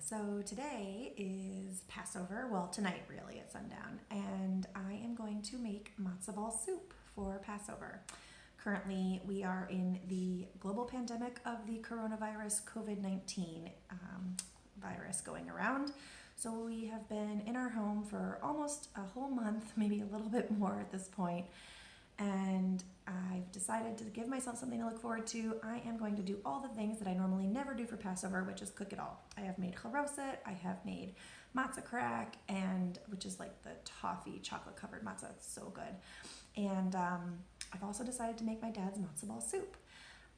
So today is Passover, well tonight really at sundown, and I am going to make matzo ball soup for Passover. Currently we are in the global pandemic of the coronavirus COVID-19 virus going around. So we have been in our home for almost a whole month, maybe a little bit more at this point. And I've decided to give myself something to look forward to. I am going to do all the things that I normally never do for Passover, which is cook it all. I have made charoset, I have made matzah crack, and which is like the toffee chocolate covered matzah. It's so good. And I've also decided to make my dad's matzo ball soup.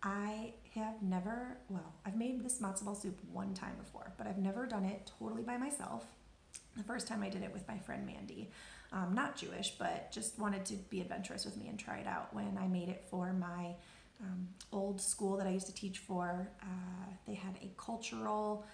I have never, well, I've made this matzo ball soup one time before, but I've never done it totally by myself. The first time I did it with my friend Mandy, not Jewish, but just wanted to be adventurous with me and try it out when I made it for my old school that I used to teach for. They had a cultural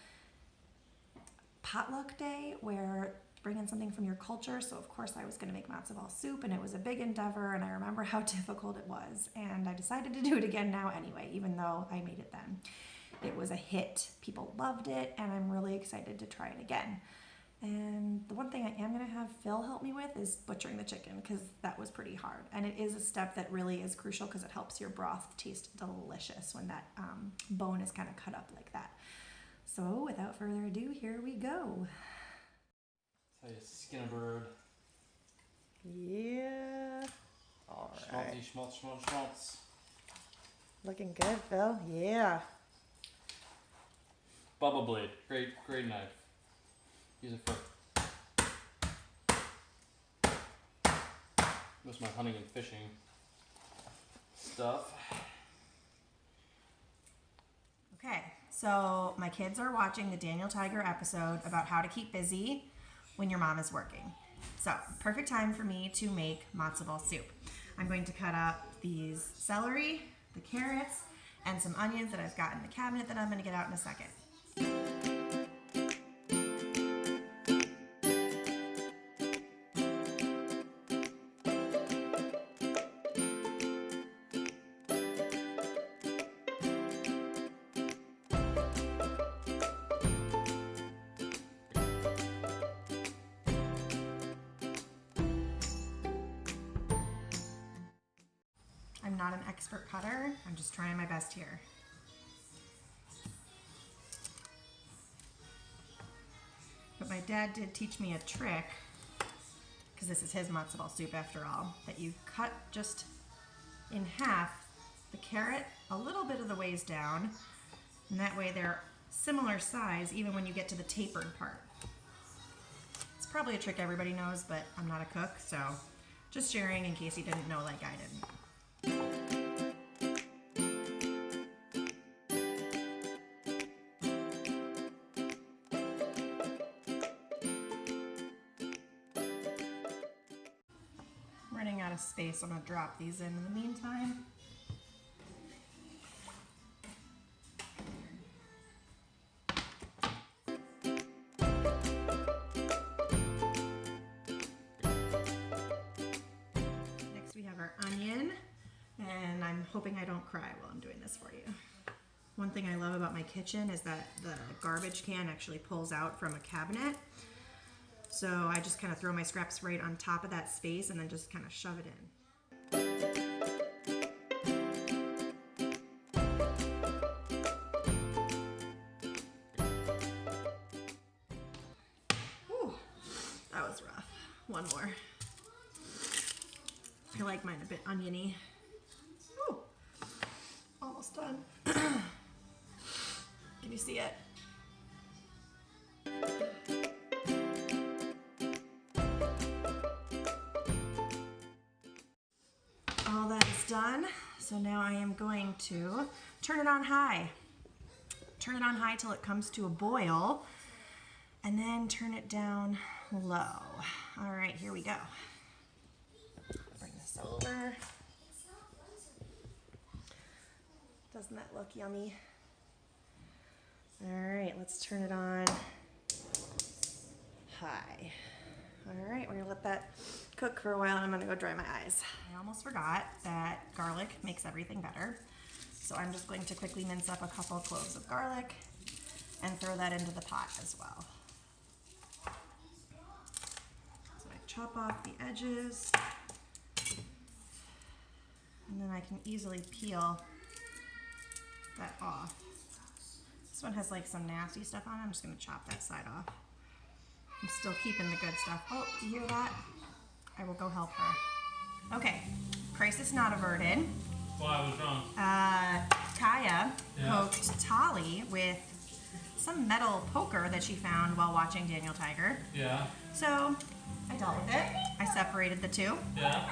potluck day where bring in something from your culture. So of course I was going to make matzo ball soup, and it was a big endeavor, and I remember how difficult it was. And I decided to do it again now anyway, even though I made it then. It was a hit. People loved it, and I'm really excited to try it again. And the one thing I am going to have Phil help me with is butchering the chicken, because that was pretty hard. And it is a step that really is crucial because it helps your broth taste delicious when that bone is kind of cut up like that. So without further ado, here we go. That's how you skin a bird. Yeah. All right. Schmaltzy, schmaltz, schmaltz, schmaltz. Looking good, Phil. Yeah. Bubble blade. Great knife. Use it for most of my hunting and fishing stuff. Okay, so my kids are watching the Daniel Tiger episode about how to keep busy when your mom is working. So, perfect time for me to make matzo ball soup. I'm going to cut up these celery, the carrots, and some onions that I've got in the cabinet that I'm going to get out in a second. I'm not an expert cutter, I'm just trying my best here. But my dad did teach me a trick, because this is his matzo ball soup after all, that you cut just in half the carrot a little bit of the ways down, and that way they're similar size even when you get to the tapered part. It's probably a trick everybody knows, but I'm not a cook, so just sharing in case you didn't know like I didn't. Running out of space, I'm going to drop these in the meantime. Next we have our onion, and I'm hoping I don't cry while I'm doing this for you. One thing I love about my kitchen is that the garbage can actually pulls out from a cabinet. So I just kind of throw my scraps right on top of that space and then just kind of shove it in. Whew, that was rough. One more. I like mine a bit oniony. Whew, almost done. Can you see it? All that is done. So now I am going to turn it on high. Turn it on high till it comes to a boil, and then turn it down low. All right, here we go. Bring this over. Doesn't that look yummy? All right, let's turn it on high. All right, we're gonna let that cook for a while, and I'm gonna go dry my eyes. I almost forgot that garlic makes everything better. So I'm just going to quickly mince up a couple cloves of garlic, and throw that into the pot as well. So I chop off the edges, and then I can easily peel that off. This one has like some nasty stuff on it. I'm just gonna chop that side off. I'm still keeping the good stuff. Oh, do you hear that? I will go help her. Okay, crisis not averted. Why? What's wrong? Kaya poked Tali with some metal poker that she found while watching Daniel Tiger. Yeah. So I dealt with it. I separated the two. Yeah.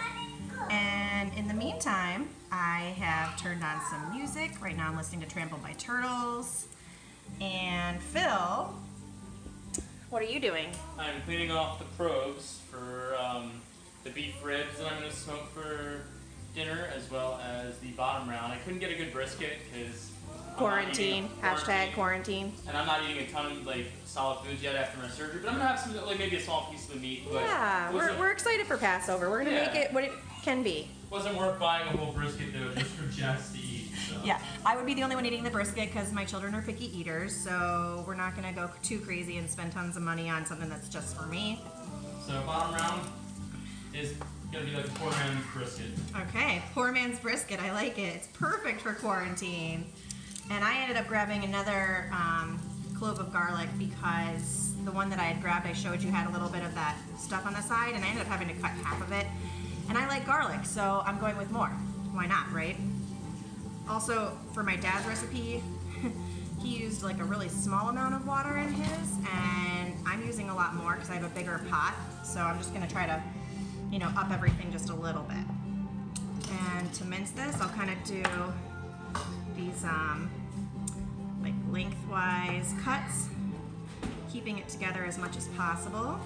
And in the meantime, I have turned on some music. Right now I'm listening to Trampled by Turtles. And Phil, what are you doing? I'm cleaning off the probes for the beef ribs that I'm going to smoke for dinner, as well as the bottom round. I couldn't get a good brisket because Quarantine. Hashtag quarantine. And I'm not eating a ton of like solid foods yet after my surgery, but I'm gonna have some, like maybe a small piece of the meat. But Yeah, we're excited for Passover. We're gonna make it what it can be. Wasn't worth buying a whole brisket though, just for Jess to eat. So. Yeah, I would be the only one eating the brisket because my children are picky eaters, so we're not gonna go too crazy and spend tons of money on something that's just for me. So bottom round is gonna be like a poor man's brisket. Okay, poor man's brisket. I like it. It's perfect for quarantine. And I ended up grabbing another clove of garlic because the one that I had grabbed, I showed you, had a little bit of that stuff on the side, and I ended up having to cut half of it. And I like garlic, so I'm going with more. Why not, right? Also, for my dad's recipe, he used like a really small amount of water in his, and I'm using a lot more because I have a bigger pot. So I'm just gonna try to, you know, up everything just a little bit. And to mince this, I'll kind of do these like lengthwise cuts, keeping it together as much as possible.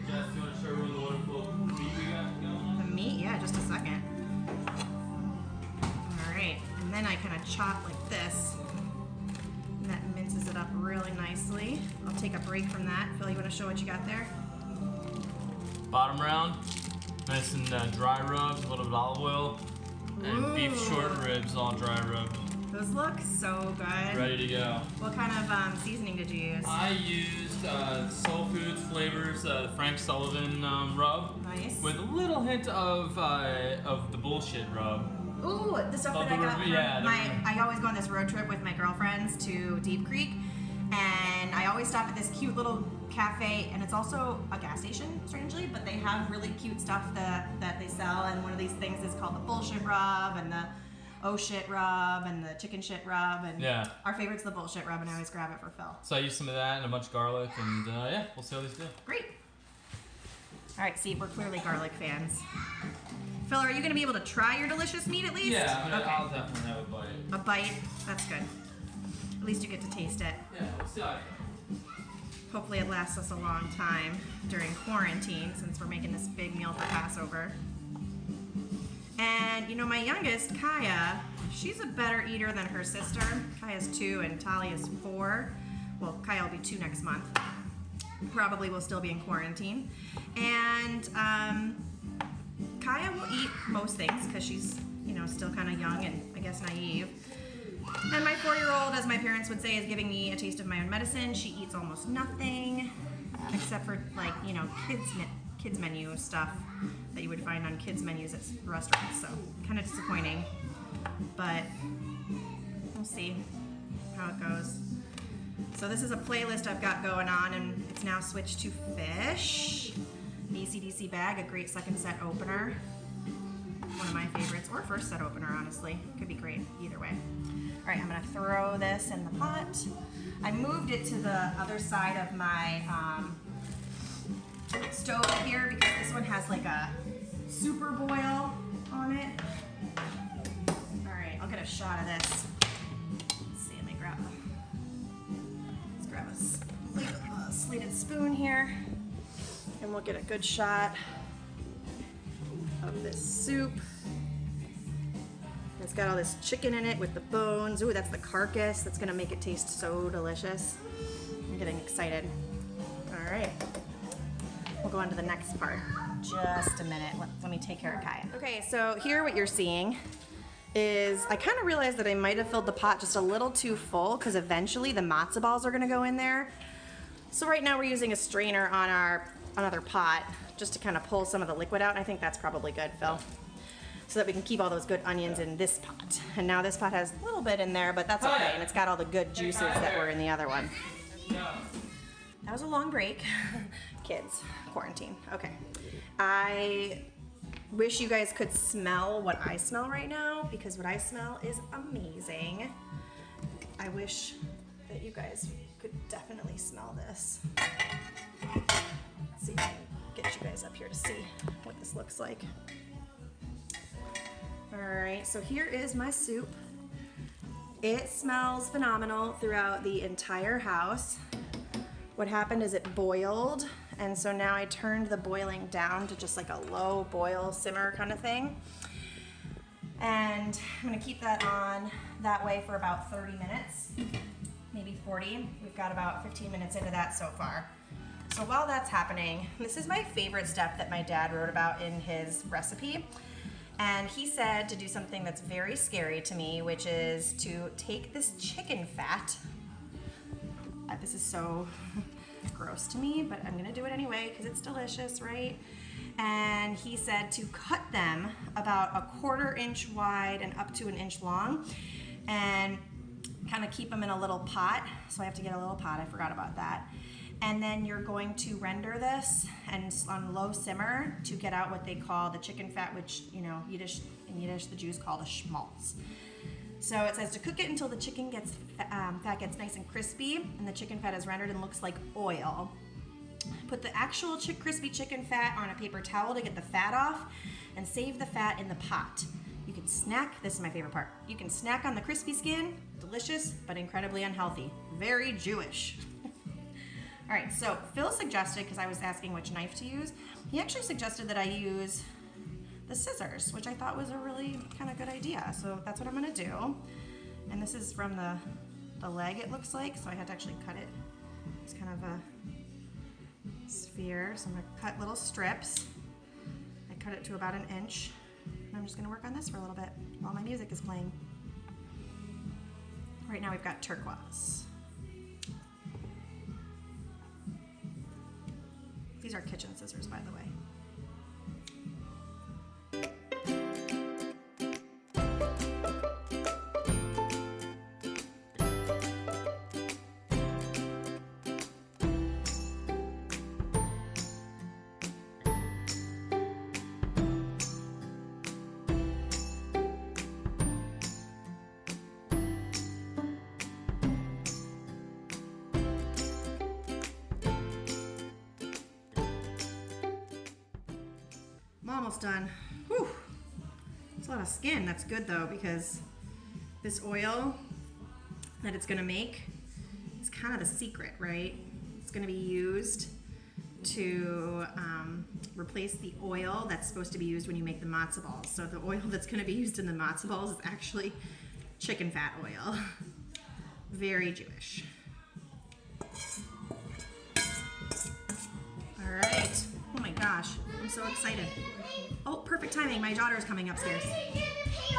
Jess, do you want to show everyone the wonderful meat we got going? The meat, yeah, just a second. All right, and then I kind of chop like this, and that minces it up really nicely. I'll take a break from that. Phil, you want to show what you got there? Bottom round, nice and dry rubbed, a little bit of olive oil. And beef short ribs, all dry rubbed. Those look so good. Ready to go. What kind of seasoning did you use? I used Soul Foods Flavors, the Frank Sullivan rub. Nice. With a little hint of the bullshit rub. Ooh, the stuff that I got from I always go on this road trip with my girlfriends to Deep Creek, and I always stop at this cute little cafe, and it's also a gas station, strangely, but they have really cute stuff that they sell, and one of these things is called the bullshit rub, and the oh shit rub, and the chicken shit rub, and our favorite's the bullshit rub, and I always grab it for Phil. So I used some of that and a bunch of garlic, and yeah, we'll see how these do. Great. All right, see, we're clearly garlic fans. Phil, are you going to be able to try your delicious meat at least? Yeah, I'll definitely have a bite. A bite? That's good. At least you get to taste it. Yeah, we'll see how it goes. Hopefully it lasts us a long time during quarantine since we're making this big meal for Passover. And you know, my youngest, Kaya, she's a better eater than her sister. Kaya's 2 and Tali is 4. Well, Kaya will be 2 next month. Probably will still be in quarantine. And Kaya will eat most things because she's, you know, still kind of young and I guess naive. And my 4-year-old, as my parents would say, is giving me a taste of my own medicine. She eats almost nothing, except for like, you know, kids menu stuff that you would find on kids menus at restaurants. So kind of disappointing, but we'll see how it goes. So this is a playlist I've got going on, and it's now switched to fish. The AC/DC bag, a great second set opener. One of my favorites, or first set opener, honestly. Could be great either way. All right, I'm gonna throw this in the pot. I moved it to the other side of my stove here because this one has like a super boil on it. All right, I'll get a shot of this. Let's see, let me grab a slated spoon here, and we'll get a good shot of this soup. It's got all this chicken in it with the bones. Ooh, that's the carcass. That's gonna make it taste so delicious. I'm getting excited. All right, we'll go on to the next part. Just a minute. Let me take care of Kaya. Okay, so here what you're seeing is I kind of realized that I might have filled the pot just a little too full because eventually the matzo balls are gonna go in there. So right now we're using a strainer on our another pot just to kind of pull some of the liquid out. And I think that's probably good, Phil, so that we can keep all those good onions in this pot. And now this pot has a little bit in there, but that's okay. And it's got all the good juices that were in the other one. That was a long break. Kids, quarantine. Okay. I wish you guys could smell what I smell right now, because what I smell is amazing. I wish that you guys could definitely smell this. Let's see if I can get you guys up here to see what this looks like. All right, so here is my soup. It smells phenomenal throughout the entire house. What happened is it boiled, and so now I turned the boiling down to just like a low boil simmer kind of thing. And I'm gonna keep that on that way for about 30 minutes, maybe 40. We've got about 15 minutes into that so far. So while that's happening, this is my favorite step that my dad wrote about in his recipe. And he said to do something that's very scary to me, which is to take this chicken fat. This is so gross to me, but I'm gonna do it anyway because it's delicious, right? And he said to cut them about a 1/4 inch wide and up to 1 inch long, and kind of keep them in a little pot. So I have to get a little pot, I forgot about that. And then you're going to render this and on low simmer to get out what they call the chicken fat, which, you know, in Yiddish the Jews call the schmaltz. So it says to cook it until the chicken fat gets nice and crispy and the chicken fat is rendered and looks like oil. Put the actual crispy chicken fat on a paper towel to get the fat off and save the fat in the pot. You can snack, this is my favorite part, you can snack on the crispy skin, delicious but incredibly unhealthy. Very Jewish. All right, so Phil suggested, because I was asking which knife to use, he actually suggested that I use the scissors, which I thought was a really kind of good idea. So that's what I'm gonna do. And this is from the leg, it looks like, so I had to actually cut it. It's kind of a sphere, so I'm gonna cut little strips. I cut it to about 1 inch. And I'm just gonna work on this for a little bit while my music is playing. Right now we've got turquoise. These are kitchen scissors, by the way. I'm almost done. Whew. It's a lot of skin. That's good though, because this oil that it's gonna make is kind of the secret, right? It's gonna be used to replace the oil that's supposed to be used when you make the matzo balls. So the oil that's gonna be used in the matzo balls is actually chicken fat oil. Very Jewish. All right. Oh my gosh, I'm so excited. Oh, perfect timing. My daughter is coming upstairs. Do you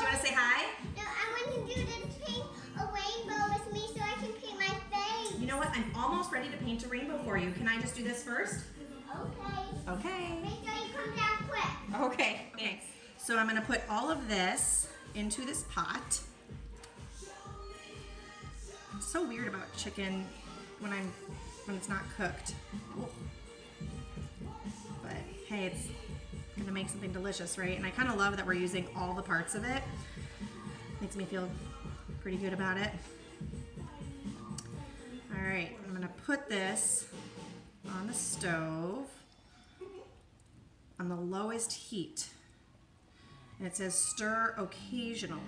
want to say hi? No, I want to do the paint a rainbow with me so I can paint my face. You know what? I'm almost ready to paint a rainbow for you. Can I just do this first? Okay. Okay. Make sure you come down quick. Okay, thanks. So I'm going to put all of this into this pot. I'm so weird about chicken when it's not cooked. But hey, it's gonna make something delicious, right? And I kind of love that we're using all the parts of it. Makes me feel pretty good about it. All right, I'm gonna put this on the stove on the lowest heat. And it says stir occasionally.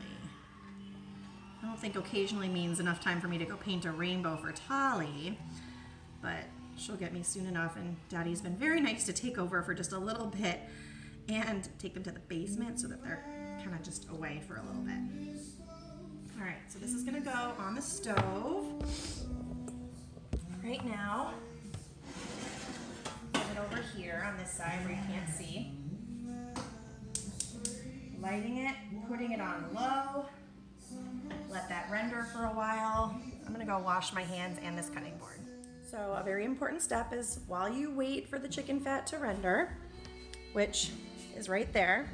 I don't think occasionally means enough time for me to go paint a rainbow for Tali, but she'll get me soon enough, and Daddy's been very nice to take over for just a little bit and take them to the basement so that they're kind of just away for a little bit. All right, so this is gonna go on the stove right now. Put it over here on this side where you can't see. Lighting it putting it on low. Let that render for a while. I'm gonna go wash my hands and this cutting board. So a very important step is while you wait for the chicken fat to render, which is right there.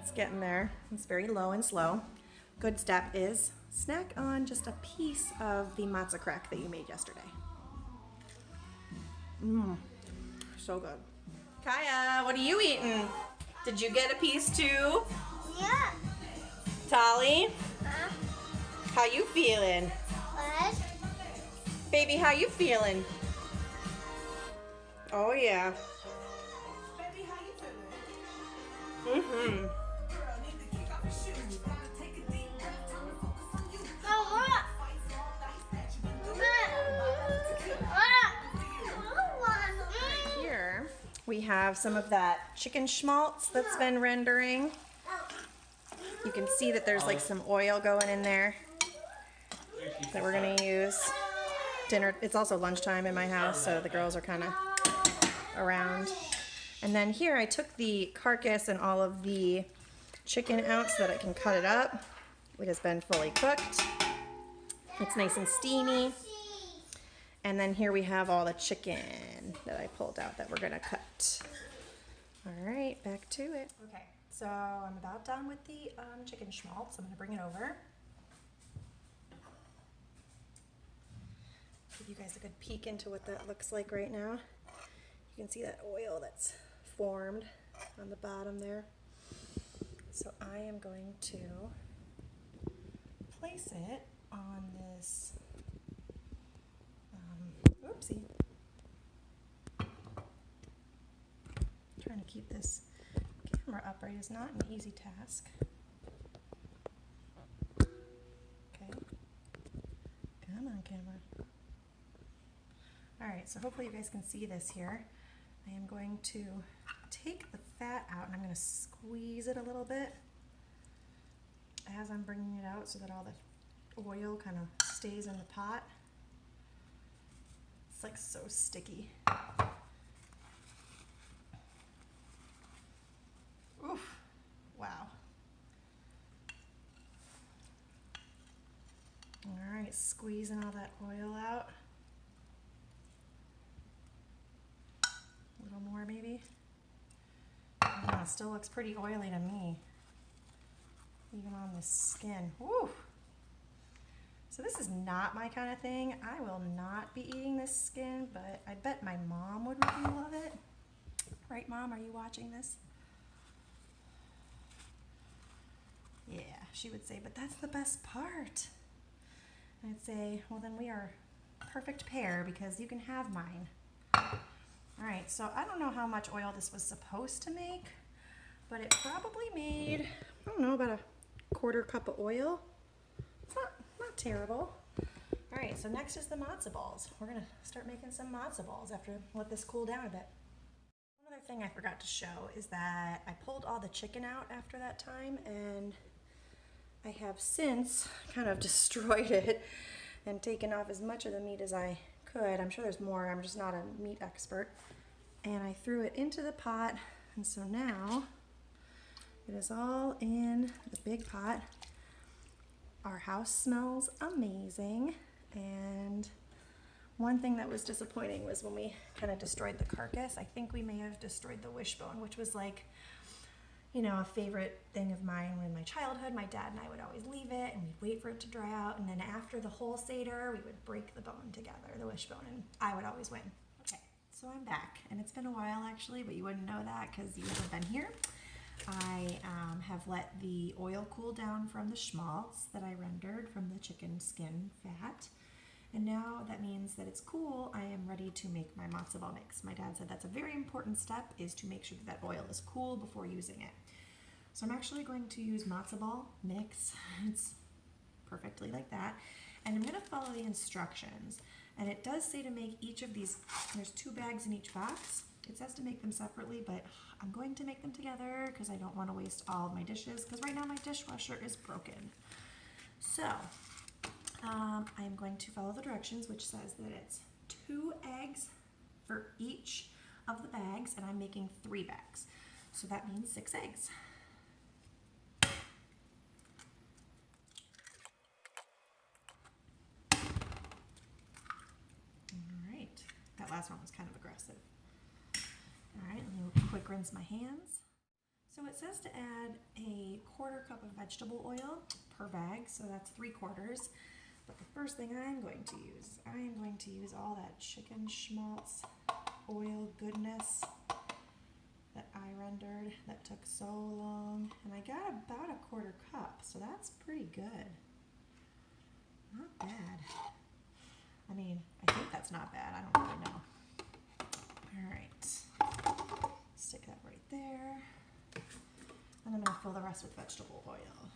It's getting there. It's very low and slow. Good step is snack on just a piece of the matzah crack that you made yesterday. So good. Kaya, what are you eating? Did you get a piece too? Yeah. Tolly, Huh? how you feeling? What? Baby, how you feeling? Oh yeah. Baby, how you feeling? Mm-hmm. Girl, need to kick off your shoes. Gonna take a deep breath, time to focus on you. Oh, what? Fights all night that you've been doing. Here we have some of that chicken schmaltz that's been rendering. You can see that there's like some oil going in there that we're gonna use. Dinner, it's also lunchtime in my house, so the girls are kind of around. And then here I took the carcass and all of the chicken out so that I can cut it up. It has been fully cooked. It's nice and steamy. And then here we have all the chicken that I pulled out that we're gonna cut. All right, back to it. Okay, so I'm about done with the chicken schmaltz. I'm gonna bring it over. Give you guys a good peek into what that looks like right now. You can see that oil that's formed on the bottom there. So I am going to place it on this, oopsie. Trying to keep this camera upright is not an easy task. Okay. Come on, camera. Alright, so hopefully you guys can see this here. I am going to take the fat out and I'm going to squeeze it a little bit as I'm bringing it out so that all the oil kind of stays in the pot. It's like so sticky. Oof, wow. Alright, squeezing all that oil out. A little more maybe. It still looks pretty oily to me, even on the skin. Woo! So this is not my kind of thing. I will not be eating this skin, but I bet my mom would really love it. Right, Mom? Are you watching this? Yeah, she would say, but that's the best part. And I'd say, well then we are a perfect pair because you can have mine. Alright, so I don't know how much oil this was supposed to make, but it probably made, I don't know, about a quarter cup of oil. It's not terrible. Alright, so next is the matzo balls. We're going to start making some matzo balls after let this cool down a bit. One other thing I forgot to show is that I pulled all the chicken out after that time, and I have since kind of destroyed it and taken off as much of the meat as I could. I'm sure there's more, I'm just not a meat expert. And I threw it into the pot, and so now it is all in the big pot. Our house smells amazing, and one thing that was disappointing was when we kind of destroyed the carcass. I think we may have destroyed the wishbone, which was like, you know, a favorite thing of mine in my childhood. My dad and I would always leave it and we'd wait for it to dry out, and then after the whole Seder we would break the bone together, the wishbone, and I would always win. Okay, so I'm back, and it's been a while actually, but you wouldn't know that because you haven't been here. I have let the oil cool down from the schmaltz that I rendered from the chicken skin fat. And now that means that it's cool, I am ready to make my matzo ball mix. My dad said that's a very important step, is to make sure that oil is cool before using it. So I'm actually going to use matzo ball mix. It's perfectly like that. And I'm gonna follow the instructions. And it does say to make each of these, there's 2 bags in each box. It says to make them separately, but I'm going to make them together because I don't want to waste all of my dishes, because right now my dishwasher is broken. So I am going to follow the directions, which says that it's 2 eggs for each of the bags, and I'm making 3 bags. So that means 6 eggs. that last one was kind of aggressive. All right, let me quick rinse my hands. So it says to add a 1/4 cup of vegetable oil per bag, so that's 3/4. But the first thing I'm going to use all that chicken schmaltz oil goodness that I rendered that took so long. And I got about a 1/4 cup, so that's pretty good. Not bad. I mean, I think that's not bad. I don't really know. All right. Stick that right there. And I'm going to fill the rest with vegetable oil.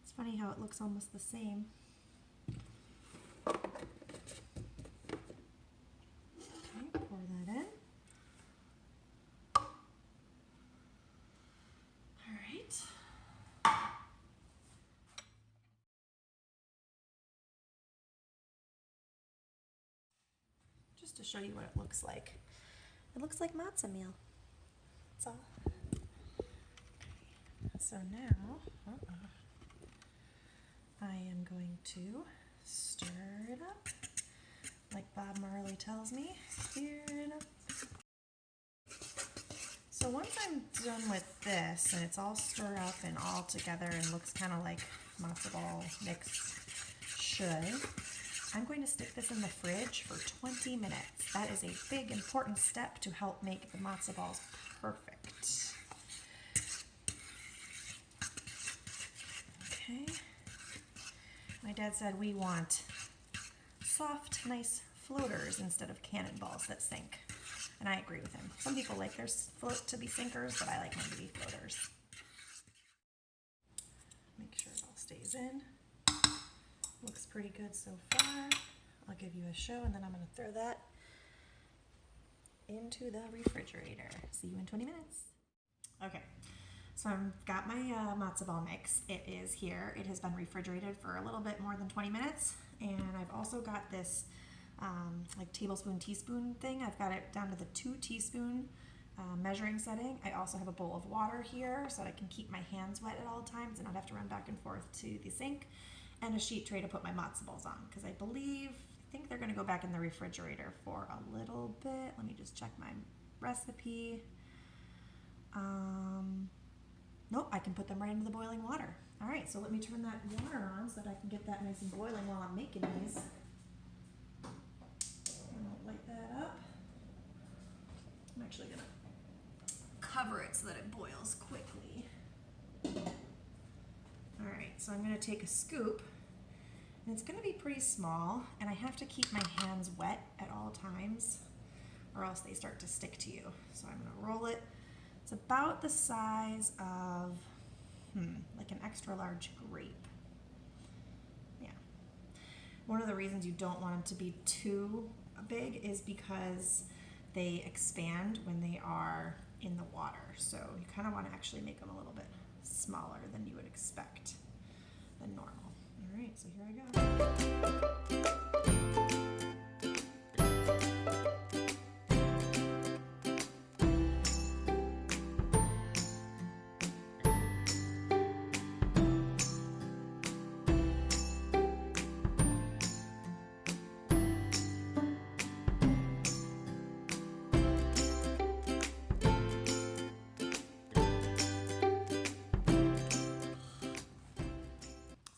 It's funny how it looks almost the same. Okay, pour that in. All right. Just to show you what it looks like. It looks like matzah meal. That's all. Okay. So now, I am going to stir it up. Like Bob Marley tells me, stir it up. So once I'm done with this and it's all stirred up and all together and looks kind of like matzo ball mix should, I'm going to stick this in the fridge for 20 minutes. That is a big, important step to help make the matzo balls perfect. Okay. My dad said we want soft, nice floaters instead of cannonballs that sink. And I agree with him. Some people like their float to be sinkers, but I like mine to be floaters. Make sure it all stays in. Looks pretty good so far. I'll give you a show and then I'm going to throw that into the refrigerator. See you in 20 minutes. Okay, so I've got my matzo ball mix. It is here. It has been refrigerated for a little bit more than 20 minutes. And I've also got this like tablespoon, teaspoon thing. I've got it down to the 2 teaspoon measuring setting. I also have a bowl of water here so that I can keep my hands wet at all times and not have to run back and forth to the sink. And a sheet tray to put my matzo balls on because I think they're going to go back in the refrigerator for a little bit. Let me just check my recipe. Nope, I can put them right into the boiling water. All right, so let me turn that water on so that I can get that nice and boiling while I'm making these. And I'll light that up. I'm actually going to cover it so that it boils quickly. All right, so I'm going to take a scoop, and it's going to be pretty small, and I have to keep my hands wet at all times, or else they start to stick to you. So I'm going to roll it. It's about the size of, like an extra large grape. Yeah. One of the reasons you don't want them to be too big is because they expand when they are in the water. So you kind of want to actually make them a little bit smaller than you would expect than normal. All right, so here I go.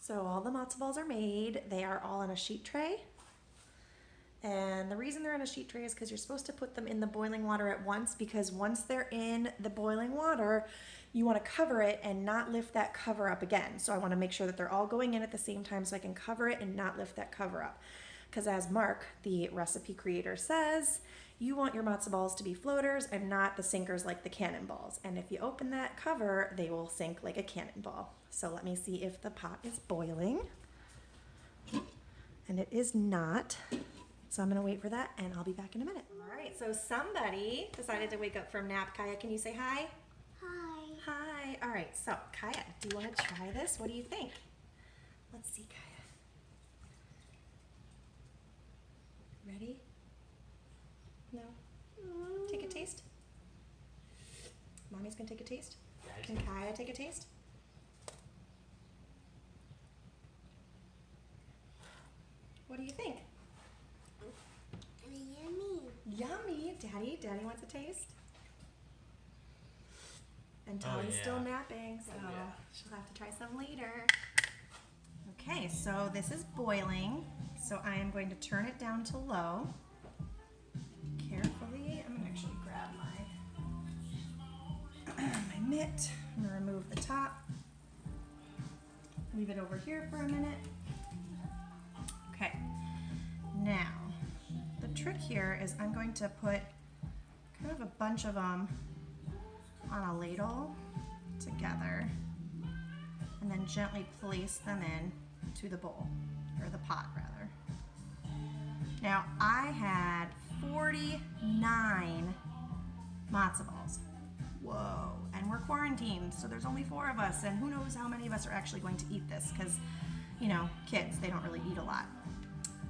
So all the matzo balls are made. They are all in a sheet tray. And the reason they're in a sheet tray is because you're supposed to put them in the boiling water at once, because once they're in the boiling water, you want to cover it and not lift that cover up again. So I want to make sure that they're all going in at the same time so I can cover it and not lift that cover up. Because as Mark, the recipe creator, says, you want your matzo balls to be floaters and not the sinkers like the cannonballs. And if you open that cover, they will sink like a cannonball. So let me see if the pot is boiling. And it is not. So I'm going to wait for that and I'll be back in a minute. All right, so somebody decided to wake up from nap. Kaya, can you say hi? Hi. Hi. All right, so Kaya, do you want to try this? What do you think? Let's see, Kaya. Ready? No? Take a taste. Mommy's going to take a taste. Can Kaya take a taste? What do you think? Yummy. Yummy. Daddy wants a taste. And Oh, Tali's yeah. still napping, so Oh, yeah. she'll have to try some later. Okay, so this is boiling. So I am going to turn it down to low. Carefully. I'm gonna actually grab my mitt. I'm gonna remove the top. Leave it over here for a minute. Okay. Now, the trick here is I'm going to put kind of a bunch of them on a ladle together and then gently place them in to the bowl, or the pot rather. Now I had 49 matzo balls. Whoa, and we're quarantined, so there's only 4 of us, and who knows how many of us are actually going to eat this, because, you know, kids, they don't really eat a lot.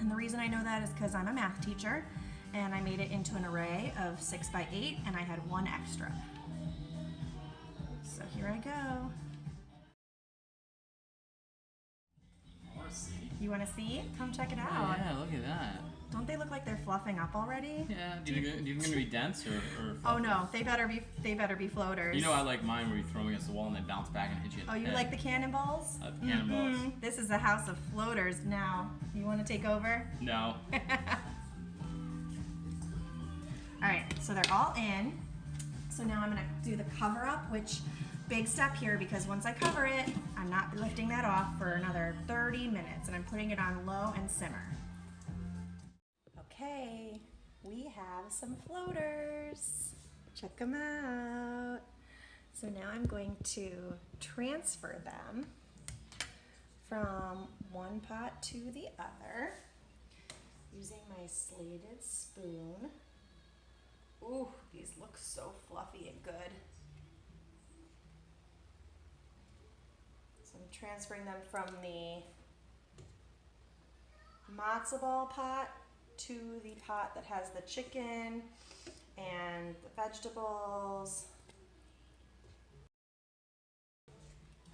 And the reason I know that is because I'm a math teacher, and I made it into an array of 6 by 8, and I had 1 extra. So here I go. I want to see. You want to see? Come check it Oh, out. yeah, look at that. Don't they look like they're fluffing up already? Yeah. Do you think they're gonna be dense or Oh no, they better be floaters. You know, I like mine where you throw them against the wall and they bounce back and hit you in the Oh, you head. like the cannonballs? I like the cannonballs. Mhm. This is a house of floaters now. You want to take over? No. Alright, so they're all in. So now I'm going to do the cover up, which big step here because once I cover it, I'm not lifting that off for another 30 minutes and I'm putting it on low and simmer. Okay, we have some floaters. Check them out. So now I'm going to transfer them from one pot to the other using my slated spoon. Ooh, these look so fluffy and good. So I'm transferring them from the matzo ball pot to the pot that has the chicken and the vegetables.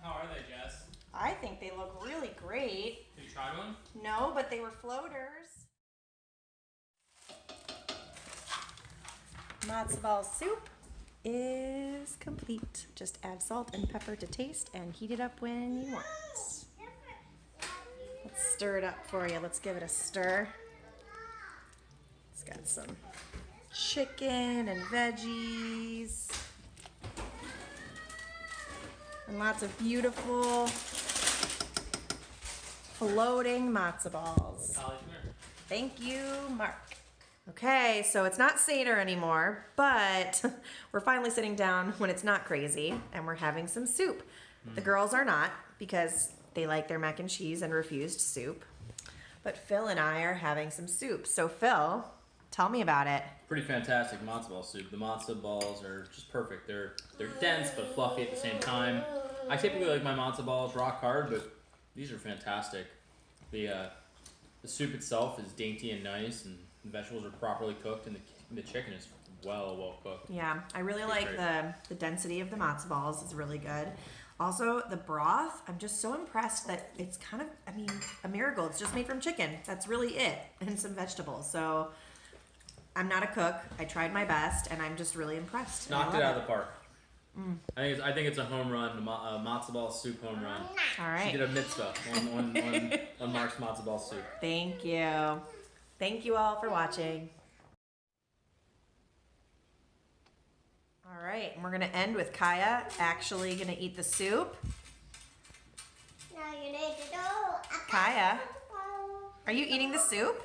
How are they, Jess? I think they look really great. Have you tried one? No, but they were floaters. Matzo ball soup is complete. Just add salt and pepper to taste and heat it up when you want. Let's stir it up for you. Let's give it a stir. It's got some chicken and veggies. And lots of beautiful floating matzo balls. Tali, come here. Thank you, Mark. Okay, so it's not Seder anymore, but we're finally sitting down when it's not crazy and we're having some soup. The girls are not because they like their mac and cheese and refused soup. But Phil and I are having some soup. So Phil, tell me about it. Pretty fantastic matzo ball soup. The matzo balls are just perfect. They're dense but fluffy at the same time. I typically like my matzo balls rock hard, but these are fantastic. The soup itself is dainty and nice, and the vegetables are properly cooked, and the chicken is well cooked. Yeah, I really Tastes like great. the density of the matzo balls. It's really good. Also, the broth, I'm just so impressed that it's kind of, I mean, a miracle. It's just made from chicken. That's really it. And some vegetables. So, I'm not a cook. I tried my best, and I'm just really impressed. Knocked it out of the park. I think it's a home run, a matzo ball soup home run. All She right. did a mitzvah on Mark's matzo ball soup. Thank you. Thank you all for watching. All right, and we're going to end with Kaya actually going to eat the soup. Now you need to do. Kaya, are you eating the soup?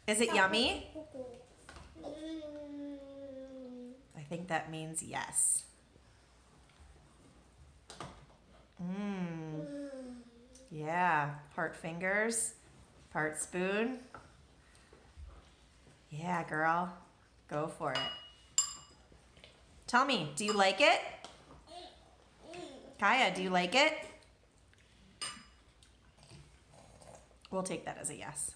Is it yummy? I think that means yes. Yeah, part fingers, part spoon. Yeah, girl, go for it. Tell me, do you like it? Kaya, do you like it? We'll take that as a yes.